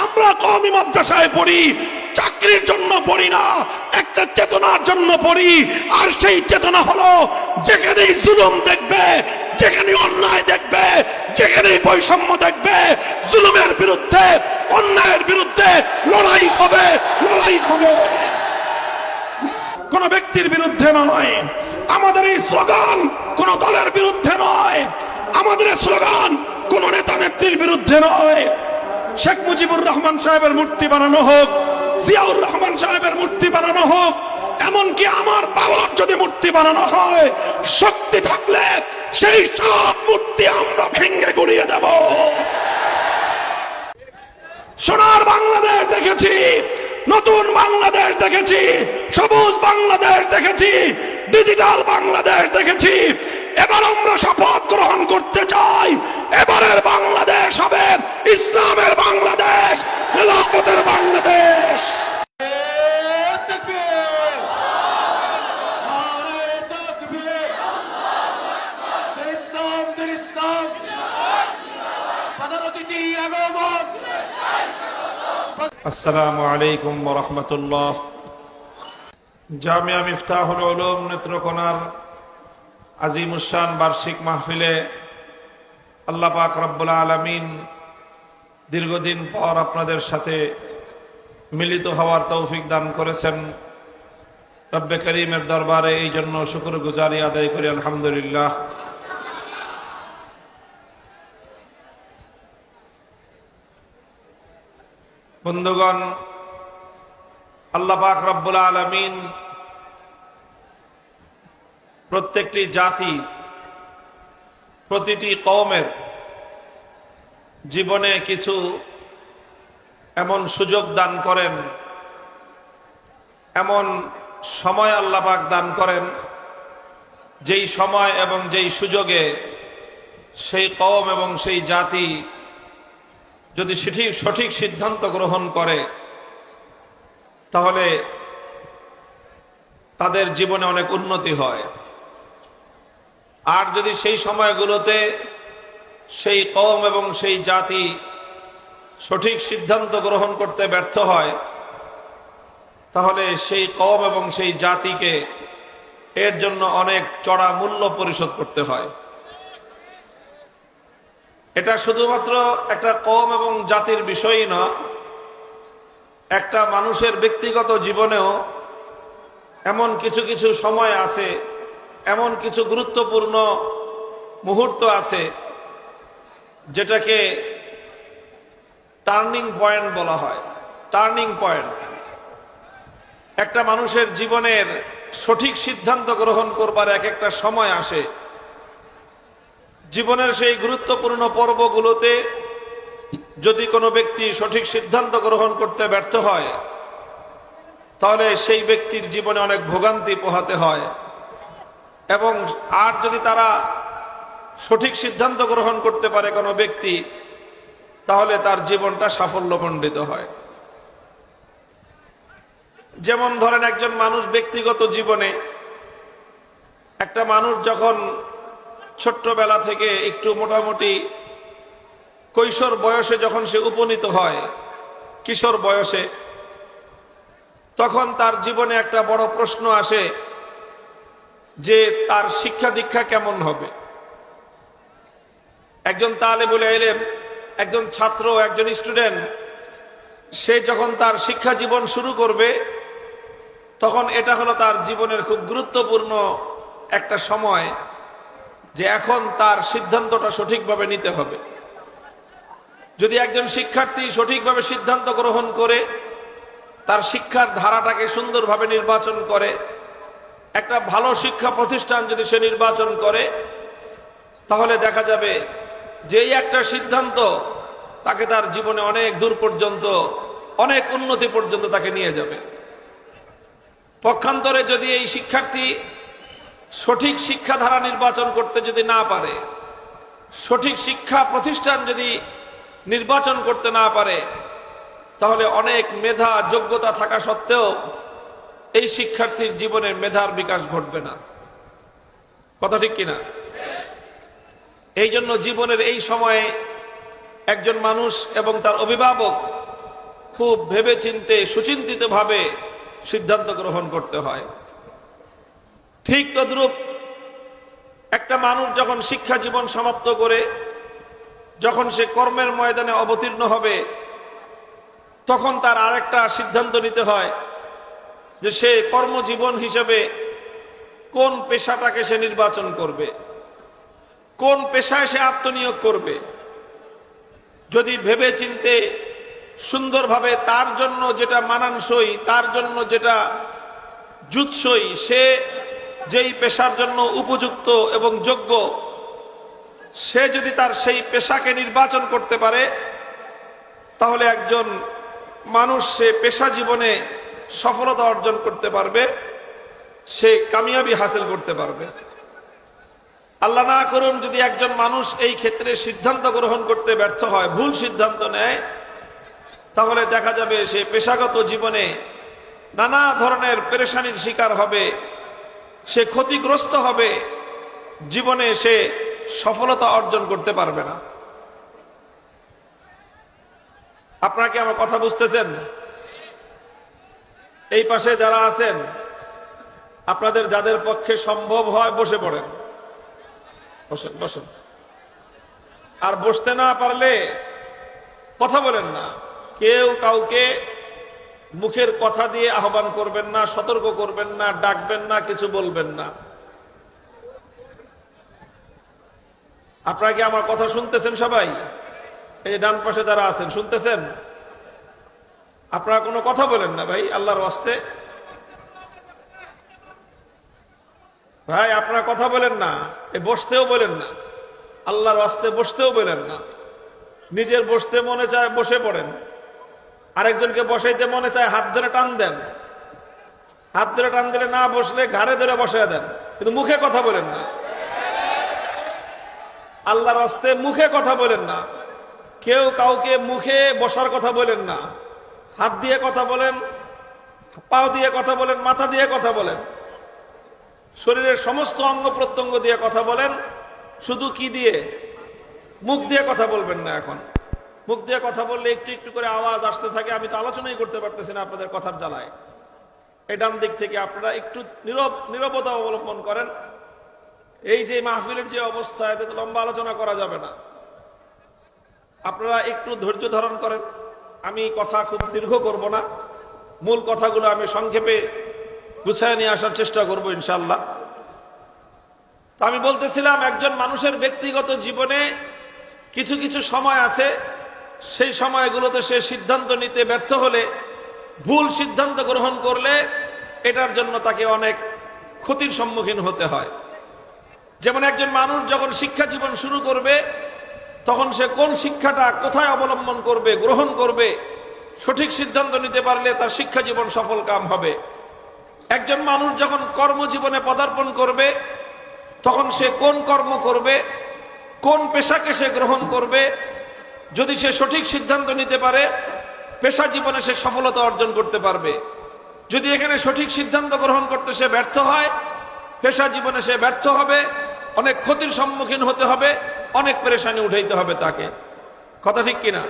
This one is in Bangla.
আমরা কওমি মাদ্রাসায় পড়ি, চাকরির জন্য পড়ি না, একটা চেতনার জন্য পড়ি। আর সেই চেতনা হলো যেখানেই জুলুম দেখবে, যেখানে অন্যায় দেখবে, যেখানে বৈষম্য দেখবে, জুলুমের বিরুদ্ধে, অন্যায়ের বিরুদ্ধে লড়াই হবে, লড়াই হবে। কোন ব্যক্তির বিরুদ্ধে নয়। আমাদের এই স্লোগান কোন দলের বিরুদ্ধে নয়। আমাদের এই স্লোগান কোন নেতা নেত্রীর বিরুদ্ধে নয়। শেখ মুজিবুর রহমান সাহেবের মূর্তি বানানো হোক, জিয়াউর রহমান সাহেবের মূর্তি বানানো হোক, এমনকি আমার বাবার যদি মূর্তি বানানো হয়, শক্তি থাকলে সেই সব মূর্তি আমরা ভেঙে গুড়িয়ে দেব। সোনার বাংলাদেশ দেখেছি, নতুন বাংলাদেশ দেখেছি, সবুজ বাংলাদেশ দেখেছি, ডিজিটাল বাংলাদেশ দেখেছি। এবার আমরা শপথ গ্রহণ করতে চাই, এবারের বাংলাদেশ হবে ইসলামের বাংলাদেশ, খেলাফতের বাংলাদেশ। আসসালামু আলাইকুম ওয়া রাহমাতুল্লাহ। জামিয়া মিফতাহুল উলুম নেত্রকোনার আজিমুশান বার্ষিক মাহফিলে আল্লাহ পাক রব্বুল আলামিন দীর্ঘদিন পর আপনাদের সাথে মিলিত হওয়ার তৌফিক দান করেছেন। রব্বে করিমের দরবারে এই জন্য শুকরগুজারি আদায় করি আলহামদুলিল্লাহ। বন্ধুগণ, আল্লাহ পাক রব্বুল আলামিন প্রত্যেকটি জাতি, প্রতিটি কওমের জীবনে কিছু এমন সুযোগ দান করেন, এমন সময় আল্লাহ পাক দান করেন, যেই সময় এবং যেই সুযোগে সেই কওম এবং সেই জাতি যদি সঠিক সিদ্ধান্ত গ্রহণ করে, তাহলে তাদের জীবনে অনেক উন্নতি হয়। আর যদি সেই সময়গুলোতে সেই কওম এবং সেই জাতি সঠিক সিদ্ধান্ত গ্রহণ করতে ব্যর্থ হয়, তাহলে সেই কওম এবং সেই জাতিকে এর জন্য অনেক চড়া মূল্য পরিশোধ করতে হয়। এটা শুধুমাত্র একটা কওম এবং জাতির বিষয়ই না, একটা মানুষের ব্যক্তিগত জীবনেও এমন কিছু কিছু সময় আছে, এমন কিছু গুরুত্বপূর্ণ মুহূর্ত আছে যেটাকে টার্নিং পয়েন্ট বলা হয়। টার্নিং পয়েন্ট একটা মানুষের জীবনের সঠিক সিদ্ধান্ত গ্রহণ করবার এক একটা সময় আসে। জীবনের সেই গুরুত্বপূর্ণ পর্বগুলোতে যদি কোনো ব্যক্তি সঠিক সিদ্ধান্ত গ্রহণ করতে ব্যর্থ হয়, তাহলে সেই ব্যক্তির জীবনে অনেক ভোগান্তি পোহাতে হয়। এবং আর যদি তারা সঠিক সিদ্ধান্ত গ্রহণ করতে পারে কোনো ব্যক্তি, তাহলে তার জীবনটা সাফল্যমণ্ডিত হয়। যেমন ধরেন, একজন মানুষ ব্যক্তিগত জীবনে, একটা মানুষ যখন ছোট্টবেলা থেকে একটু মোটামুটি কৈশোর বয়সে যখন সে উপনীত হয়, কিশোর বয়সে, তখন তার জীবনে একটা বড় প্রশ্ন আসে যে তার শিক্ষা দীক্ষা কেমন হবে। একজন তালেবুল ইলম, একজন ছাত্র, একজন স্টুডেন্ট, সে যখন তার শিক্ষা জীবন শুরু করবে, তখন এটা হলো তার জীবনের খুব গুরুত্বপূর্ণ একটা সময় যে এখন তার সিদ্ধান্তটা সঠিকভাবে নিতে হবে। যদি একজন শিক্ষার্থী সঠিকভাবে সিদ্ধান্ত গ্রহণ করে, তার শিক্ষার ধারাটাকে সুন্দরভাবে নির্বাচন করে, একটা ভালো শিক্ষা প্রতিষ্ঠান যদি সে নির্বাচন করে, তাহলে দেখা যাবে যে এই একটা সিদ্ধান্ত তাকে তার জীবনে অনেক দূর পর্যন্ত, অনেক উন্নতি পর্যন্ত তাকে নিয়ে যাবে। পক্ষান্তরে যদি এই শিক্ষার্থী সঠিক শিক্ষাধারা নির্বাচন করতে যদি না পারে, সঠিক শিক্ষা প্রতিষ্ঠান যদি নির্বাচন করতে না পারে, তাহলে অনেক মেধা যোগ্যতা থাকা সত্ত্বেও এই শিক্ষার্থীর জীবনে মেধার বিকাশ ঘটবে না। কথা ঠিক কিনা? এই জন্য জীবনের এই সময়ে একজন মানুষ এবং তার অভিভাবক খুব ভেবেচিন্তে সুচিন্তিতভাবে সিদ্ধান্ত গ্রহণ করতে হয়। ঠিক তদ্রূপ একটা মানুষ যখন শিক্ষা জীবন সমাপ্ত করে যখন সে কর্মের ময়দানে অবতীর্ণ হবে, তখন তার আরেকটা সিদ্ধান্ত নিতে হয় যে সে কর্মজীবন হিসেবে কোন পেশাটাকে সে নির্বাচন করবে, কোন পেশায় সে আত্মনিয়োগ করবে। যদি ভেবে চিন্তে সুন্দরভাবে তার জন্য যেটা মানানসই, তার জন্য যেটা জুৎসই, সে যেই পেশার জন্য উপযুক্ত এবং যোগ্য, সে যদি তার সেই পেশাকে নির্বাচন করতে পারে, তাহলে একজন মানুষ সে পেশা জীবনে সফলতা অর্জন করতে পারবে, সে কামিয়াবি হাসিল করতে পারবে। আল্লাহ না করুন যদি একজন মানুষ এই ক্ষেত্রে সিদ্ধান্ত গ্রহণ করতে ব্যর্থ হয়, ভুল সিদ্ধান্ত নেয়, তাহলে দেখা যাবে সে পেশাগত জীবনে নানা ধরনের পেরেশানির শিকার হবে, সে ক্ষতিগ্রস্ত হবে, জীবনে সে সফলতা অর্জন করতে পারবে না। আপনারা কি আমার কথা বুঝতেছেন? এই পাশে যারা আছেন, আপনাদের যাদের পক্ষে সম্ভব হয় বসে পড়েন, বসেন বসেন। আর বসতে না পারলে কথা বলেন না। কেউ কাউকে মুখের কথা দিয়ে আহ্বান করবেন না, সতর্ক করবেন না, ডাকবেন না, কিছু বলবেন না। আপনারা কি আমার কথা শুনতেছেন সবাই? এই যে ডান পাশে যারা আছেন শুনতেছেন? আপনারা কোনো কথা বলেন না ভাই, আল্লাহর ওয়াস্তে ভাই, আপনারা কথা বলেন না। এ বসতেও বলেন না, আল্লাহর ওয়াস্তে বসতেও বলেন না। নিজের বসতে মনে চায় বসে পড়েন, আরেকজনকে বসাইতে মনে চায় হাত ধরে টান দেন, হাত ধরে টান দিলে না বসলে ঘাড়ে ধরে বসায় দেন, কিন্তু মুখে কথা বলেন না। আল্লাহর ওয়াস্তে মুখে কথা বলেন না। কেউ কাউকে মুখে বসার কথা বলেন না। হাত দিয়ে কথা বলেন, পাও দিয়ে কথা বলেন, মাথা দিয়ে কথা বলেন, শরীরের সমস্ত অঙ্গ প্রত্যঙ্গ দিয়ে কথা বলেন। শুধু কি দিয়ে? মুখ দিয়ে কথা বলবেন না। এখন মুখ দিয়ে কথা বললে একটু একটু করে আওয়াজ আসতে থাকে, আমি তো আলোচনাই করতে পারতেছি না আপনাদের কথার জ্বালায়। এই ডান দিক থেকে আপনারা একটু নীরবতা অবলম্বন করেন। এই যে মাহফিলের যে অবস্থা, এতে তো লম্বা আলোচনা করা যাবে না। আপনারা একটু ধৈর্য ধারণ করেন। আমি কথা খুব দীর্ঘ করব না, মূল কথাগুলো আমি সংক্ষেপে গুছায় নিয়ে আসার চেষ্টা করব ইনশাআল্লাহ। তো আমি বলতেছিলাম, একজন মানুষের ব্যক্তিগত জীবনে কিছু কিছু সময় আছে, সেই সময়গুলোতে সে সিদ্ধান্ত নিতে ব্যর্থ হলে, ভুল সিদ্ধান্ত গ্রহণ করলে এটার জন্য তাকে অনেক ক্ষতির সম্মুখীন হতে হয়। যেমন একজন মানুষ যখন শিক্ষা জীবন শুরু করবে, তখন সে কোন শিক্ষাটা কোথায় অবলম্বন করবে, গ্রহণ করবে, সঠিক সিদ্ধান্ত নিতে পারলে তার শিক্ষা জীবন সফল কাম হবে। একজন মানুষ যখন কর্মজীবনে পদার্পণ করবে, তখন সে কোন কর্ম করবে, কোন পেশাকে সে গ্রহণ করবে, যদি সে সঠিক সিদ্ধান্ত নিতে পারে, পেশা জীবনে সে সফলতা অর্জন করতে পারবে। যদি এখানে সঠিক সিদ্ধান্ত গ্রহণ করতে সে ব্যর্থ হয়, পেশা জীবনে সে ব্যর্থ হবে, অনেক ক্ষতির সম্মুখীন হতে হবে, অনেক পেরেশানি উঠাইতে হবে তাকে। কথা ঠিক কিনা?